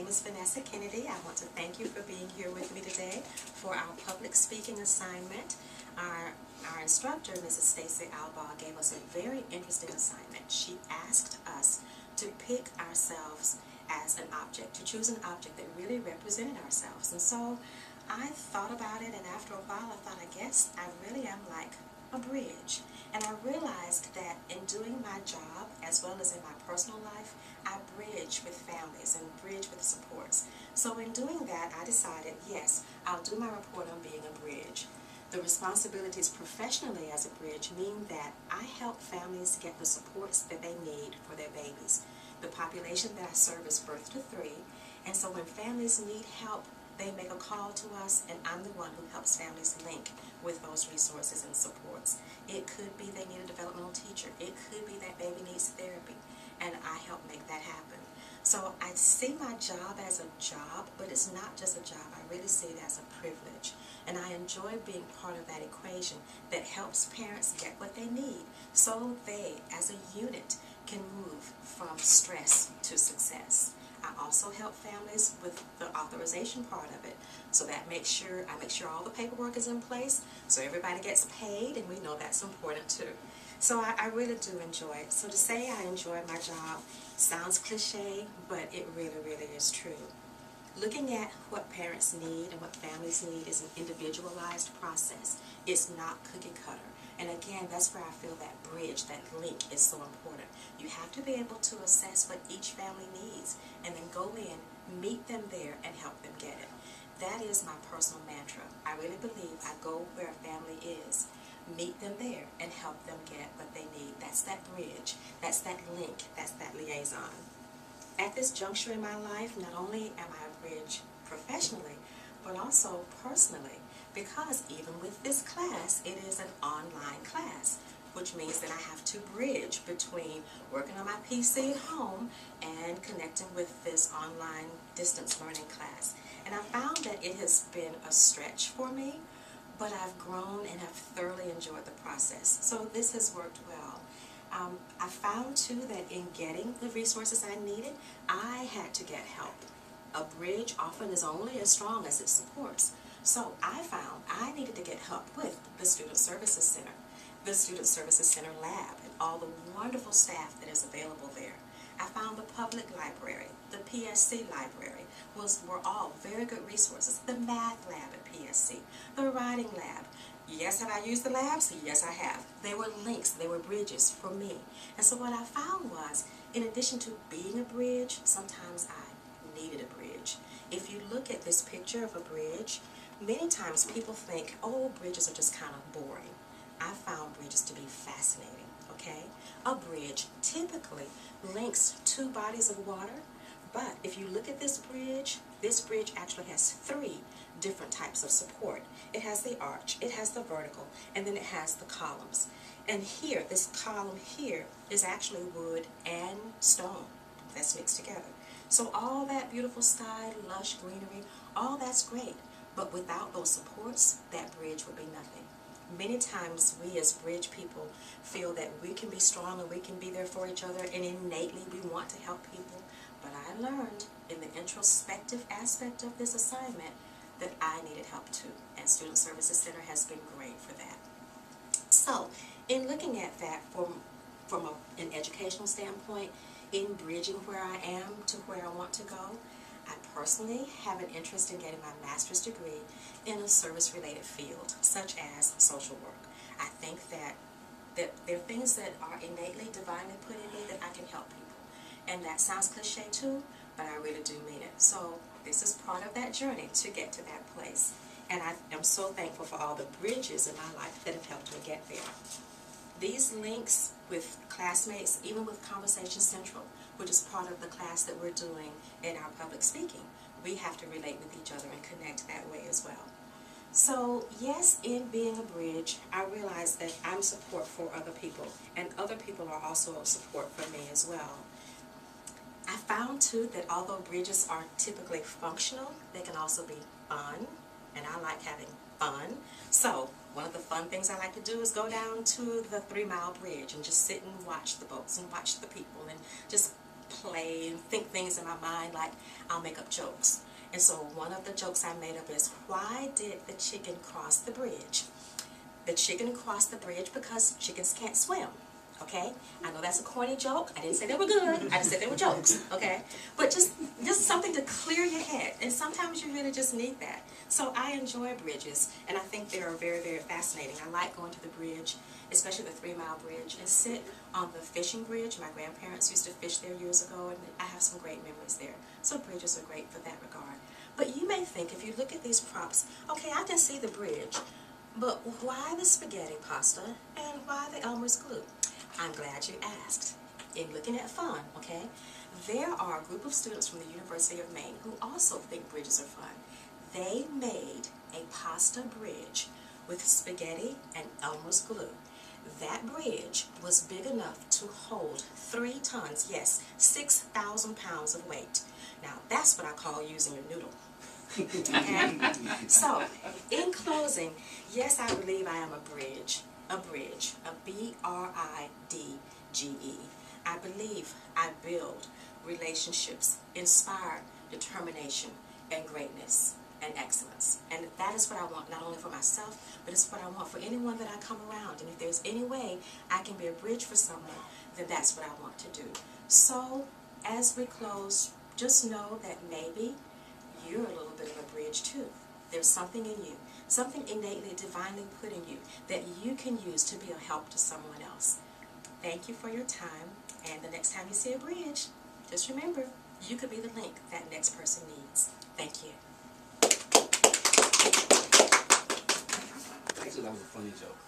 name is Vanessa Kennedy. I want to thank you for being here with me today for our public speaking assignment. Our instructor, Mrs. Stacy Albaugh, gave us a very interesting assignment. She asked us to pick ourselves as an object, to choose an object that really represented ourselves. And so I thought about it, and after a while I thought, I guess I really am like a bridge. And I realized that in doing my job, as well as in my personal life, I bridge with families and bridge with supports. So in doing that, I decided, yes, I'll do my report on being a bridge. The responsibilities professionally as a bridge mean that I help families get the supports that they need for their babies. The population that I serve is birth to 3, and so when families need help, they make a call to us, and I'm the one who helps families link with those resources and supports. It could be they need a developmental teacher. It could be that baby needs therapy, and I help make that happen. So I see my job as a job, but it's not just a job. I really see it as a privilege, and I enjoy being part of that equation that helps parents get what they need so they, as a unit, can move from stress to success. I also help families with the authorization part of it. So that I make sure all the paperwork is in place so everybody gets paid, and we know that's important too. So I really do enjoy it. So to say I enjoy my job sounds cliche, but it really, really is true. Looking at what parents need and what families need is an individualized process. It's not cookie cutter. And again, that's where I feel that bridge, that link is so important. You have to be able to assess what each family needs and then go in, meet them there, and help them get it. That is my personal mantra. I really believe I go where a family is, meet them there, and help them get what they need. That's that bridge. That's that link. That's that liaison. At this juncture in my life, not only am I a bridge professionally, but also personally, because even with this class, it is an online class, which means that I have to bridge between working on my PC at home and connecting with this online distance learning class. And I found that it has been a stretch for me, but I've grown and have thoroughly enjoyed the process. So this has worked well. I found too that in getting the resources I needed, I had to get help. A bridge often is only as strong as its supports. So I found I needed to get help with the Student Services Center, the Student Services Center lab, and all the wonderful staff that is available there. I found the public library, the PSC library were all very good resources. The math lab at PSC, the writing lab. Yes, have I used the labs? Yes, I have. They were links, they were bridges for me. And so what I found was, in addition to being a bridge, sometimes I needed a bridge. If you look at this picture of a bridge, many times people think, oh, bridges are just kind of boring. I found bridges to be fascinating, okay? A bridge typically links 2 bodies of water, but if you look at this bridge actually has 3 different types of support. It has the arch, it has the vertical, and then it has the columns. And here, this column here is actually wood and stone that's mixed together. So all that beautiful sky, lush greenery, all that's great. But without those supports, that bridge would be nothing. Many times we as bridge people feel that we can be strong and we can be there for each other, and innately we want to help people. But I learned in the introspective aspect of this assignment that I needed help too, and Student Services Center has been great for that. So in looking at that from an educational standpoint, in bridging where I am to where I want to go, I personally have an interest in getting my master's degree in a service-related field, such as social work. I think that there are things that are innately, divinely put in me that I can help people. And that sounds cliche too, but I really do mean it. So this is part of that journey to get to that place. And I am so thankful for all the bridges in my life that have helped me get there. These links with classmates, even with Conversation Central, which is part of the class that we're doing in our public speaking, we have to relate with each other and connect that way as well. So yes, in being a bridge, I realize that I'm support for other people, and other people are also a support for me as well. I found too that although bridges are typically functional, they can also be fun, and I like having fun. So one of the fun things I like to do is go down to the 3 Mile Bridge and just sit and watch the boats and watch the people and just play and think things in my mind, like I'll make up jokes. And so one of the jokes I made up is, why did the chicken cross the bridge? The chicken crossed the bridge because chickens can't swim. Okay? I know that's a corny joke. I didn't say they were good. I just said they were jokes. Okay? But just something to clear your head. And sometimes you really just need that. So I enjoy bridges, and I think they are very, very fascinating. I like going to the bridge, especially the 3 Mile Bridge, and sit on the fishing bridge. My grandparents used to fish there years ago, and I have some great memories there. So bridges are great for that regard. But you may think, if you look at these props, okay, I can see the bridge, but why the spaghetti pasta and why the Elmer's glue? I'm glad you asked. In looking at fun, okay, there are a group of students from the University of Maine who also think bridges are fun. They made a pasta bridge with spaghetti and Elmer's glue. That bridge was big enough to hold 3 tons, yes, 6,000 pounds of weight. Now, that's what I call using a noodle. Okay? So, in closing, yes, I believe I am a bridge, a B-R-I-D-G-E. I believe I build relationships, inspire determination and greatness and excellence. And that is what I want, not only for myself, but it's what I want for anyone that I come around. And if there's any way I can be a bridge for someone, then that's what I want to do. So, as we close, just know that maybe you're a little bit of a bridge too. There's something in you, something innately, divinely put in you that you can use to be a help to someone else. Thank you for your time, and the next time you see a bridge, just remember, you could be the link that next person needs. Thank you. Actually, that was a funny joke.